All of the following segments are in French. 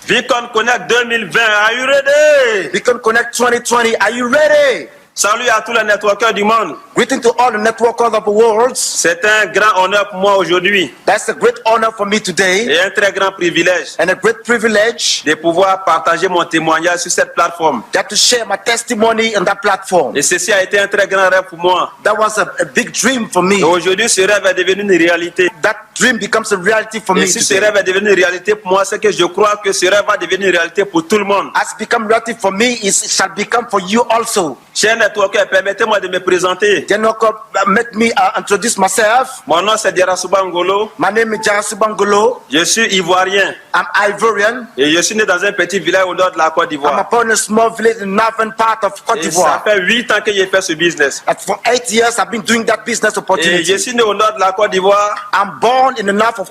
Beacon Connect 2020, are you ready? Beacon Connect 2020, are you ready? Salut à tous les networkers du monde. Greeting to all the networkers of the world. C'est un grand honneur pour moi aujourd'hui. That's a great honor for me today. Et un très grand privilège and a great privilege de pouvoir partager mon témoignage sur cette plateforme. That to share my testimony on that platform. Et ceci a été un très grand rêve pour moi. That was a big dream for me. Et aujourd'hui, ce rêve est devenu une réalité. That dream becomes a reality for Et me si today. ce rêve est devenu une réalité pour moi, c'est que je crois que ce rêve va devenir une réalité pour tout le monde. As become reality for me, it shall become for you also. Chers networkers, permettez-moi de me présenter. Let me introduce myself. Mon nom c'est Diarasuba Ngolo. My name is Diarasuba Ngolo. Je suis ivoirien. I'm Ivorian. Et je suis né dans un petit village au nord de la Côte I'm d'Ivoire. born in a small village in the northern part of Côte Et ça d'Ivoire. fait 8 ans que j'ai fait ce business. And for 8 years, I've been doing that business Et opportunity. je suis né au nord de la Côte d'Ivoire. I'm born in the north of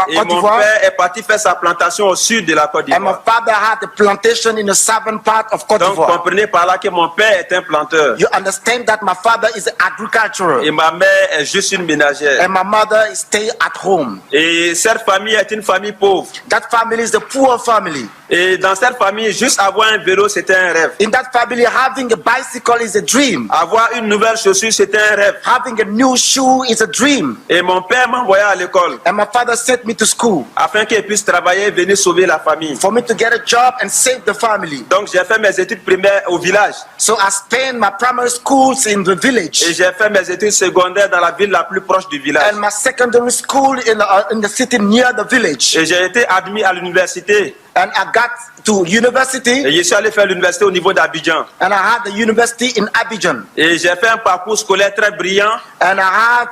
Et Côte mon d'Ivoire. père est parti faire sa plantation au sud de la Côte And my d'Ivoire. father had a plantation in the southern part of Côte Donc d'Ivoire. comprenez par là que mon père est un planteur. You understand that my father is an agricultural Et ma mère est juste une ménagère. and my mother is stay at home. Et cette famille est une famille pauvre. That family is a poor family. Et dans cette famille, juste avoir un vélo, c'était un rêve. In that family, having a bicycle is a dream. Avoir une nouvelle chaussure, c'était un rêve. Having a new shoe is a dream. Et mon père m'envoyait à l'école And my father sent me to school afin qu'il puisse travailler et venir sauver la famille. for me to get a job and save the family. Donc j'ai fait mes études primaires au village. So I spent my primary schools in the village Et j'ai fait mes études secondaires dans la ville la plus proche du village. and my secondary school in the city near the village. Et j'ai été admis à l'université. And I got to university Et je suis allé faire l'université au niveau d'Abidjan. and I had the university in Abidjan. Et j'ai fait un parcours scolaire très brillant. And I had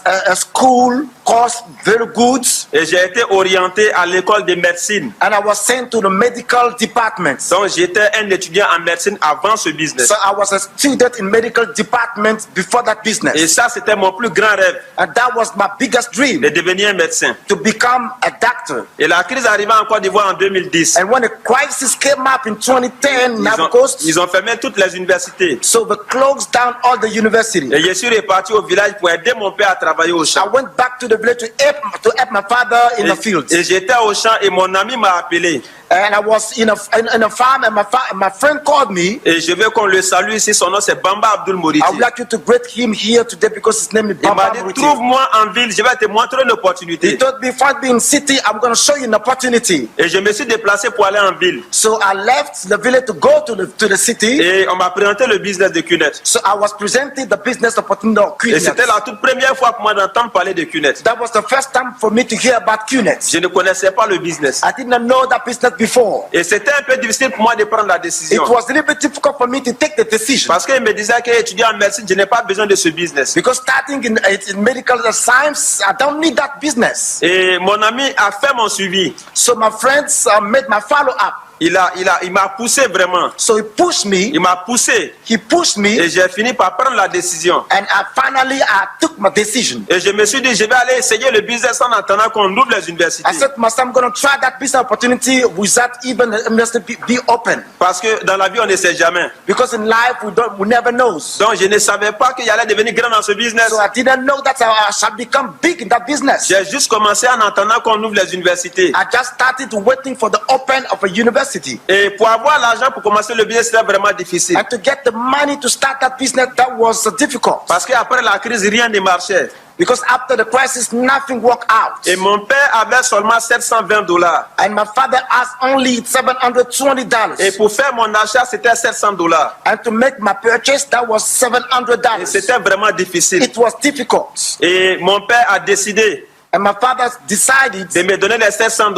a school course very good. Et j'ai été orienté à l'école de médecine. And I was sent to the medical department. Donc j'étais un étudiant en médecine avant ce business. So I was a student in medical department before that Et business. ça, c'était mon plus grand rêve, And that was my biggest dream, de devenir un médecin. to become a doctor. Et la crise arriva en Côte d'Ivoire en 2010. And when the crisis came up in 2010 in Ivory Coast, Ils ont fermé toutes les universités. so they closed down all the universities. Et je suis reparti au village pour aider mon père à travailler au I champ. went back to the village to help my father in the fields. Et j'étais au champ et mon ami m'a appelé. And I was in a farm, and my friend called me. Et je veux qu'on le salue ici. Son nom c'est Bamba Abdul Moriti. I would like you to greet him here today because his name is Il m'a Bamba dit, Muriti. trouve-moi en ville, je vais te montrer une He opportunité. told me, find me in city, I'm going to show you an opportunity. Et je me suis déplacé pour aller en ville. So I left the village to go to the city. Et on m'a présenté le business de Cunet. So I was presented the business opportunity of Et c'était QNet. la toute première fois pour moi d'entendre parler de Cunet. That was the first time for me to hear about QNet. Je ne connaissais pas le business. I did not know that business before. Et c'était un peu difficile pour moi de prendre la It décision. was a little bit difficult for me to take the decision. Parce qu'il me disait qu'étudiant en médecine, je n'ai pas besoin de ce business. Because starting in medical science, I don't need that business. Et mon ami a fait mon suivi. So my friends made my follow-up. Il m'a poussé vraiment. So he pushed me. Il m'a poussé. He pushed me. Et j'ai fini par prendre la décision. And I took my decision. Et je me suis dit, je vais aller essayer le business en attendant qu'on ouvre les universités. I said to myself, I'm going to try that business opportunity without even the university be open. Parce que dans la vie, on ne sait jamais. Because in life, we never know. Donc, je ne savais pas qu'il allait devenir grand dans ce business. So I didn't know that I shall become big in that business. J'ai juste commencé en attendant qu'on ouvre les universités. I just started waiting for the open of a university. Et pour avoir l'argent pour commencer le business, c'était vraiment difficile. And to get the money to start that business, that was difficult. Parce qu'après la crise, rien ne marchait. Because after the crisis, nothing worked out. Et mon père avait seulement $720. And my father asked only $720. Et pour faire mon achat, c'était $700. And to make my purchase, that was Et $700. c'était vraiment difficile. It was difficult. Et mon père a décidé And my father decided de me donner les $700.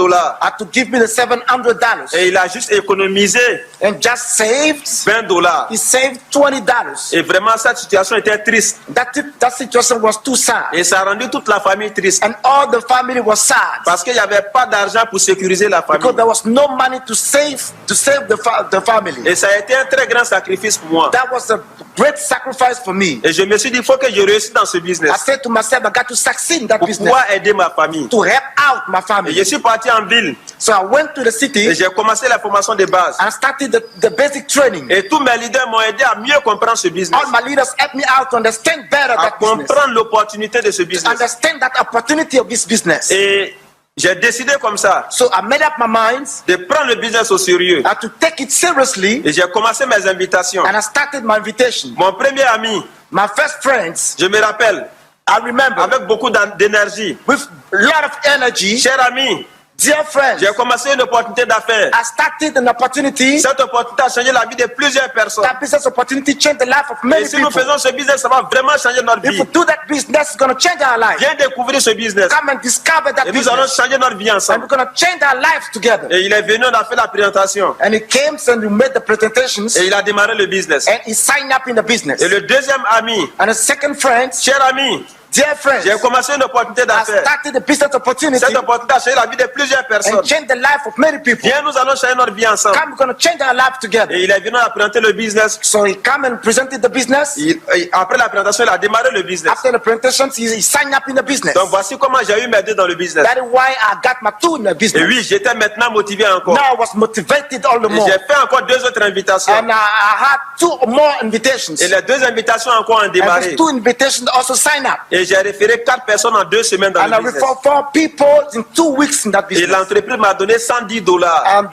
to give me the $700. Et il a juste économisé And just saved, $20. he saved $20. Et vraiment, cette situation était triste. That situation was too sad. Et ça a rendu toute la famille triste. And all the family was sad. Parce qu'il n'y avait pas d'argent pour sécuriser la famille. Because there was no money to save the family. Et ça a été un très grand sacrifice pour moi. That was a great sacrifice for me. Et je me suis dit, il faut que je réussisse dans ce I business said to myself, I got to succeed in that pour business pouvoir aider aider ma famille. to help out my Et je family. suis parti en ville So I went to the et city j'ai commencé la formation de base. and started the basic training. Et tous mes leaders m'ont aidé à mieux comprendre ce business, All my leaders helped me out to understand better à that business, comprendre l'opportunité de ce business. understand that opportunity of this business. Et j'ai décidé comme ça So I made up my mind de prendre le business au sérieux. to take it seriously, Et j'ai commencé mes invitations. and I started my invitation. Mon premier ami, My first friends, je me rappelle, I remember, avec beaucoup d'énergie. with a lot of energy, Cher ami, dear friends, j'ai commencé une opportunité d'affaires. I started an opportunity. Cette opportunité a changé la vie de plusieurs personnes. That business opportunity changed the life of Et many si nous people. faisons ce business, ça va vraiment changer notre If vie. we do that business, it's going to change our life. Viens découvrir ce business. Come and discover that Et nous allons business. changer notre vie And ensemble. we're going to change our lives together. Et il est venu, on a fait la présentation. And he came and we made the presentations. Et il a démarré le business. And he signed up in the business. Et le deuxième ami, And the second friend, cher ami, dear friends, j'ai commencé une opportunité I d'affaires. started the business opportunity Cette opportunité a changé la vie de plusieurs personnes. and changed the life of many people. Viens, nous allons changer notre vie ensemble. Come, we're going to change our lives together. Et il est venu à présenter le business. So he came and presented the business. Après la présentation, il a démarré le business. After the presentation, he signed up in the business. Donc voici comment j'ai eu mes deux dans le business. That is why I got my two in the Et business. oui, j'étais maintenant motivé encore. Now I was motivated all the Et more. j'ai fait encore deux autres invitations. And I had two more invitations. Et les deux invitations encore ont And démarré. these two invitations also signed up. Et j'ai référé 4 personnes en 2 semaines dans And I le business. referred 4 people in 2 weeks in that Et business. l'entreprise m'a donné $110. And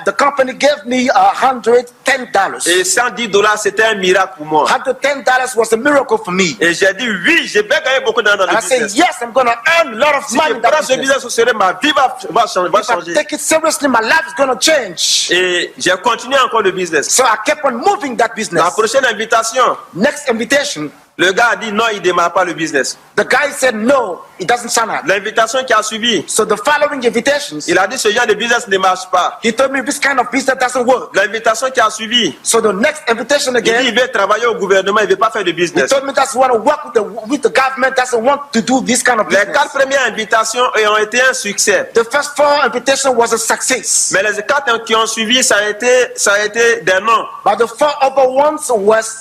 the company gave me $110. Et $110, c'était un miracle pour moi. $110 was a miracle for me. Et j'ai dit oui, j'ai bien gagné beaucoup d'argent dans And le I said, business. yes, I'm going to earn a lot of Si money je in that prends ce business. business au sérieux, ma vie va changer. If I take it seriously, my life is going to change. Et j'ai continué encore le business. So I kept on moving that business. La prochaine invitation, Next invitation, le gars a dit non, il ne démarre pas le business. the guy said, no, it doesn't sound like. L'invitation qui a suivi, So the following invitations, il a dit ce genre de business ne marche pas. he told me this kind of business doesn't work. L'invitation qui a suivi, So the next invitation il dit again, il veut travailler au gouvernement, il ne veut pas faire de he business. told me doesn't want to work with the government, doesn't want to do this kind of Les business. 4 premières invitations ont été un succès. The first 4 invitations was a success. Mais les 4 qui ont suivi, ça a été des noms. But the 4 other ones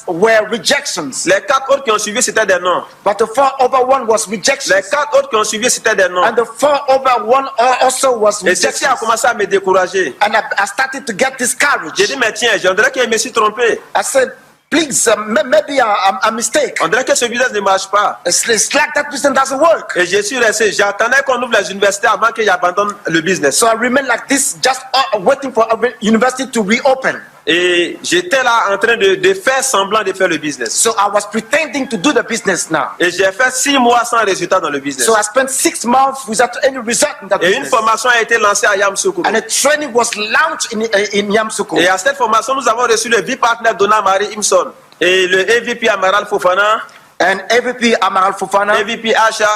were rejections. Les 4 autres qui ont suivi, c'était des noms. But the 4 other one was rejections. Les 4 autres qui ont suivi, c'était des noms. And the 4 other one also was Et ceci a rejections. commencé à me décourager. And I started to get J'ai discouraged. dit, mais tiens, on dirait que je me suis trompé. I said, please, maybe a mistake. On dirait que ce business ne marche pas. It's like that business doesn't work. Et je suis resté. J'attendais qu'on ouvre les universités avant que j'abandonne le business. So I remained like this, just waiting for a university to reopen. Et j'étais là en train de faire semblant de faire le business. So I was pretending to do the business now. Et j'ai fait 6 mois sans résultat dans le business. So I spent 6 months without any result in that Et une business. formation a été lancée à Yamoussoukro. And a training was launched in Yamoussoukro. Et à cette formation, nous avons reçu le vice-partenaire Donna Marie Imson et le EVP Amaral Fofana, And AVP Amaral Fofana EVP Asha.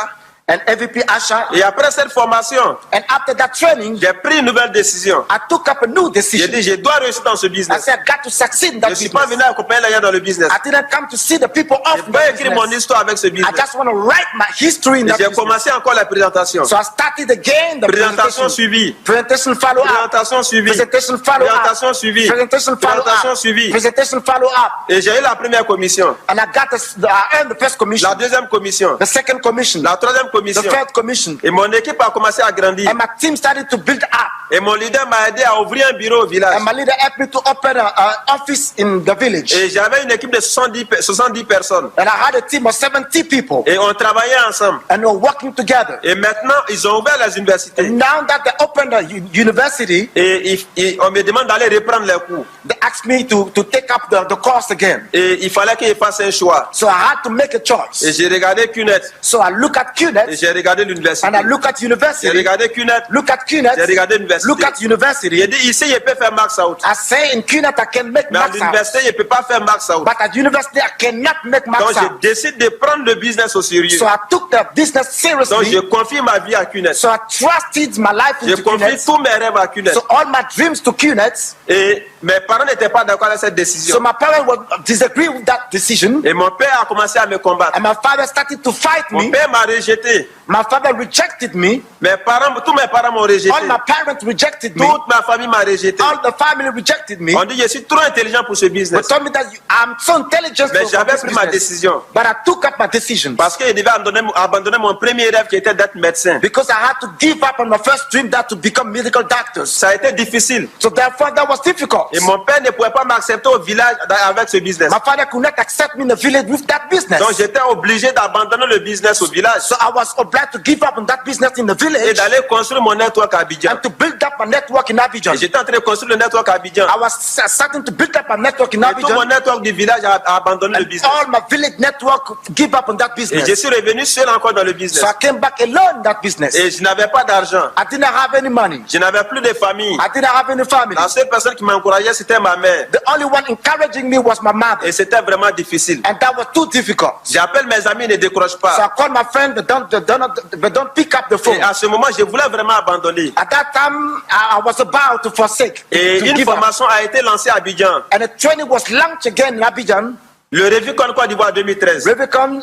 and AVP Asha. Et après cette formation, And after that training, j'ai pris une nouvelle décision. I took up a new J'ai decision. dit, je dois réussir dans ce I business. said, I got to succeed in Je that ne suis pas business. venu accompagner les gens dans le business. I didn't come to see the people Je off ne in peux pas that écrire mon business. histoire avec ce I business. just want to write my history in Et that j'ai business. commencé encore la présentation. So I started again the Présentation presentation. suivie. Presentation follow up. Présentation suivie. Presentation follow Présentation up. suivie. Presentation follow Présentation up. suivie. Presentation follow up. Et j'ai eu la première commission, And I got I earned the first commission, la deuxième commission, the second commission, la troisième the commission. third commission. Et mon équipe a commencé à grandir. And my team started to build up. Et mon leader m'a aidé à ouvrir un bureau au village. And my leader helped me to open an office in the village. Et j'avais une équipe de 70 personnes. And I had a team of 70 people. Et on travaillait ensemble. And we were working together. Et maintenant, ils ont ouvert les universités. Now that they opened the university, Et on me demande d'aller reprendre les cours. they asked me to take up the course again. Et il fallait que je fasse un choix. So I had to make a choice. Et j'ai regardé CUNET. So I look at Et QNET j'ai regardé l'université. and I look at J'ai university. regardé CUNET. Look at QNET. J'ai regardé l'université. Look at J'ai university. dit, ici, je peux faire max out. I say in QNET I can make Mais à max out. l'université, je ne peux pas faire max out. But at university I cannot make Donc, max je out. décide de prendre le business au sérieux. So I took the business Donc, je seriously. confie ma vie à CUNET. So I trusted my life Je into confie QNET. tous mes rêves à CUNET. So all my dreams to QNET. Et mes parents n'étaient pas d'accord avec cette décision. So my parents would disagree with that decision. Et mon père a commencé à me combattre. And my father started to fight Mon me. père m'a rejeté. rejeté. My father rejected me. Tous mes parents m'ont rejeté. All my parents rejected me. Toute ma famille m'a rejeté. All the family rejected me. On dit je suis trop intelligent pour ce They business. told me that I'm so intelligent Mais for j'avais this pris ma business. décision. But I took up my decision Parce que je devais abandonner mon premier rêve qui était d'être médecin. because I had to give up on my first dream, that to become medical doctors. Ça a été difficile. So therefore, that was difficult. Et mon père ne pouvait pas m'accepter au village avec ce business. My father could not accept me in the village with that business. Donc j'étais obligé d'abandonner le business au village So I was obliged to give up on that business in the et village d'aller construire mon network à Abidjan. and to build up my network in Abidjan. Et j'étais en train de construire le network à Abidjan. I was starting to build up my network in Et tout mon Abidjan, network du village a abandonné le and business. all my village network give up on that Et je business. suis revenu seul encore dans le So business. I came back alone in that business. Et je n'avais pas d'argent. I didn't have any money. Je n'avais plus de famille. I didn't have any family. La seule personne qui m'encourageait, c'était ma mère. The only one encouraging me was my mother, Et c'était vraiment difficile. and that was too difficult. J'appelle mes amis, ils ne décrochent So pas. I called my friend, but don't pick up the phone. Et à ce moment, je voulais vraiment abandonner. At that time, I was about to forsake, Et to une give up. formation a été lancée à Abidjan. And the training was launched again in Abidjan, Le Revicon Côte d'Ivoire 2013. Revicon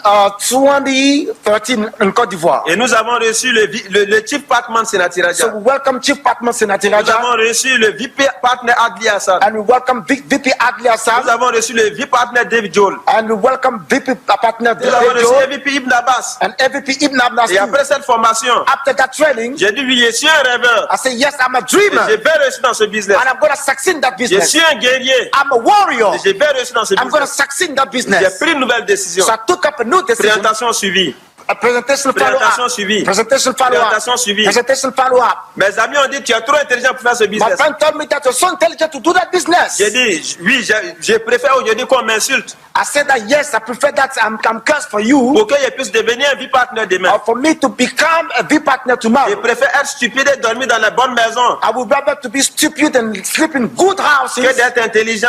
2013 in Côte d'Ivoire. Et nous avons reçu le Chief Partner Sénateur So Raja. we welcome Chief Partner Senator Nous Raja, avons reçu le VP Partner Adli Hassan. and we welcome VP Adli Nous Hassan, avons reçu le VP Partner David Joel. and we welcome VP Partner Nous avons reçu Joe, le VP Ibn Abbas. and EVP Ibn Abbas. Et après cette formation, After that training, j'ai dit oui, je suis un rêveur. I said, yes, I'm a Et dreamer, je vais réussir dans ce business. and I'm going to succeed in that Je business. suis un guerrier. I'm a warrior. Et je vais réussir dans ce I'm going to business. succeed in that J'ai business. pris une nouvelle décision. So I took up a new decision. Présentation suivie. A presentation Présentation follow-up. suivie. Presentation follow-up. Présentation suivie. Presentation follow-up. Mes amis ont dit tu es trop intelligent pour faire ce My business. friend told me that you're so intelligent to do that business. J'ai dit oui, je préfère aujourd'hui qu'on m'insulte I said that yes, I prefer that. I'm cursed for you, pour que je puisse devenir un vie partenaire demain. or for me to become a V partner Je tomorrow. préfère être stupide et dormir dans les bonnes maisons I would rather to be stupid and sleep in good houses que d'être intelligent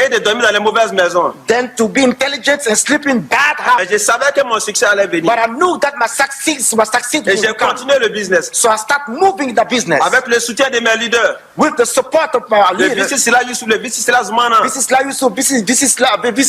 et de dormir dans les mauvaises maisons. than to be intelligent and sleep in bad Mais houses. je savais que mon succès allait venir. But I knew that my success Et j'ai would come. continué le business So I start moving the business avec le soutien de mes leaders. with the support of my Le leaders. vice-sila Youssouf, le vice-sila Zoumana. This is like Yusuf, this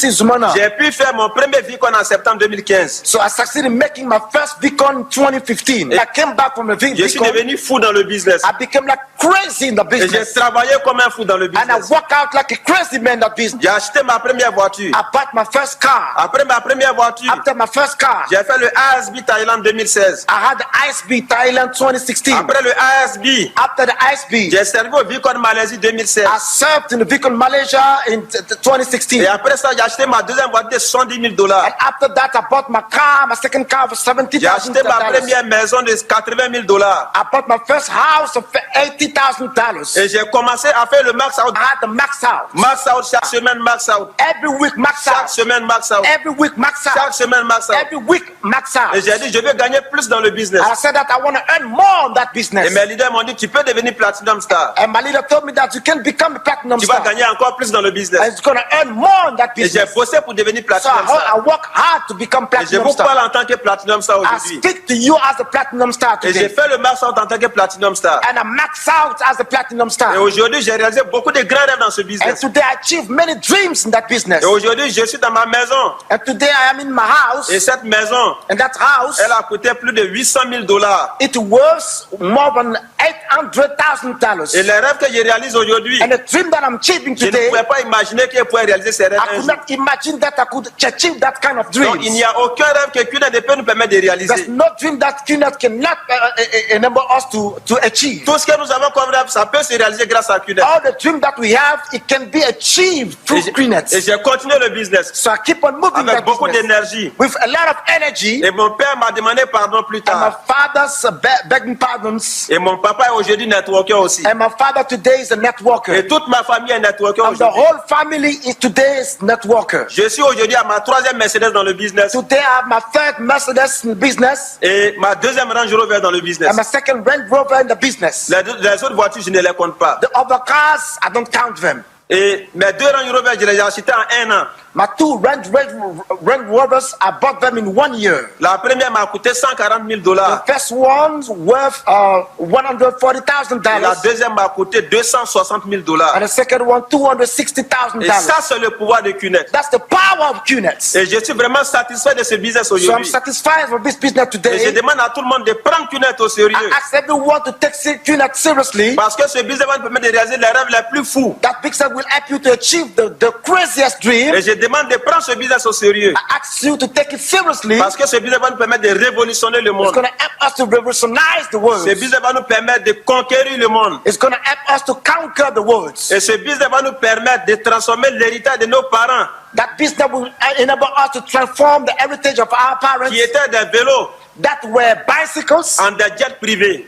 is Zumana. J'ai pu faire mon premier Vicon en septembre 2015. So I succeeded in making my first Vicon in 2015. I came back from the Je suis Vicon. devenu fou dans le business. I became like crazy in the Et j'ai business. travaillé comme un fou dans le And I business. work out like a crazy man in that business. J'ai acheté ma première voiture. I bought my first car. Après ma première voiture, After my first car, j'ai fait le ASB Thaïlande 2016. I had the ISB Thailand 2016. Après le ASB, After the ISB, j'ai servi au Vicon Malaisie 2016. I served in the Vicon Malaysia in 2016. Et après ça, j'ai acheté ma deuxième voiture de $70,000. And after that, I bought my car, my second car for J'ai $70,000. acheté ma première maison de $80,000. I bought my first house for $80,000. Et j'ai commencé à faire le max out. I had the max out. Max out chaque semaine, max out. Every week max Chaque out. semaine, max out. Every week max Chaque out. semaine, max out. Every week max out. Et j'ai dit, je veux gagner plus dans le business. And I said that I want to earn more on that Et business. mes leaders m'ont dit, tu peux devenir platinum star. And my leader told me that you can become a platinum Tu vas star. gagner encore plus dans le And business. it's going to earn more on that Et j'ai business. bossé pour devenir So platinum star. I work hard to become Et je platinum vous star. parle en tant que platinum star I aujourd'hui. speak to you as a platinum star Et j'ai today. fait le max out en tant que platinum star. And I max out as a platinum Et star. aujourd'hui, j'ai réalisé beaucoup de grands rêves dans ce And business. today I achieve many dreams in that business. Et aujourd'hui, je suis dans ma maison. And today I am in my house. Et cette maison, And that house, elle a coûté plus de $800,000. it worth more than $800,000. Et les rêves que je réalise aujourd'hui, And the dream that I'm achieving je ne today, pouvais pas imaginer que je pourrais réaliser ces rêves I un could jour. not imagine that I could achieve that kind of Donc, dream. il n'y a aucun rêve que QNET ne peut nous permettre de There's réaliser. no dream that QNET cannot enable us to achieve. Tout ce que nous avons comme rêve, ça peut se réaliser grâce à QNET. All the dream that we have, it can be achieved through Et QNET. j'ai continué le business So I keep on moving avec that beaucoup business d'énergie. with a lot of energy. Et mon père m'a demandé pardon plus And my tard. father's begging pardons. Et mon papa est aujourd'hui networker aussi. And my father today is a networker. Et toute ma famille est networker And the aujourd'hui. whole family is today's networker. Je suis aujourd'hui à ma troisième Mercedes dans le business Today I have my third Mercedes in the business et ma deuxième Range Rover dans le business. and my second Range Rover in the business. Les autres voitures, je ne les compte pas. The other cars, I don't count them. Et mes 2 Range Rover, je les ai achetés en 1 an. My 2 Range Rovers, I bought them in 1 year. La première m'a coûté $140 000. The first one's worth $140,000. La deuxième m'a coûté $260 000. And the second one, $260,000. Et ça, c'est le pouvoir de QNET. That's the power of QNET. Et je suis vraiment satisfait de ce business So I'm aujourd'hui. satisfied with this business Et je today. demande à tout le monde de prendre QNET au sérieux. I ask everyone to take QNET seriously. Parce que ce business va nous permettre de réaliser les rêves les plus fous. That business will help you to achieve the craziest dream. Et je demande de prendre ce business au sérieux. I ask you to take it seriously. Parce que ce business va nous permettre de révolutionner le It's monde. going to help us to revolutionize the world. Ce business va nous permettre de conquérir le monde. It's going to help us to conquer the world. Et ce business va nous permettre de transformer l'héritage de nos parents, That business will enable us to transform the heritage of our parents qui étaient des vélos, that were bicycles en des jets privés.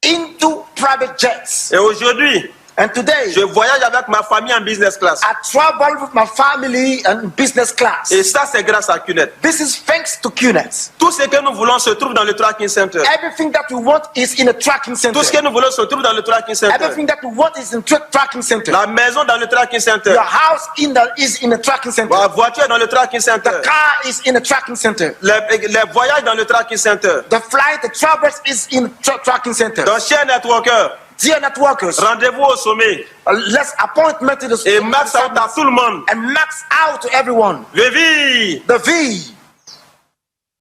into private jets. Et aujourd'hui, And today, je voyage avec ma famille en business class. I travel with my family in business class. Et ça, c'est grâce à QNET. This is thanks to QNET. Tout ce que nous voulons se trouve dans le tracking center. Everything that we want is in a tracking center. Tout ce que nous voulons se trouve dans le tracking center. Everything that we want is in tracking center. La maison dans le tracking center. Your house is in a tracking center. La voiture dans le tracking center. The car is in a tracking center. Les voyages dans le tracking center. The flight, the travels is in tracking center. Donc, chers networkers, Dear networkers, rendez-vous au sommet let's appointment to the et max out à tout le monde. and max out to everyone. Vivi! The V.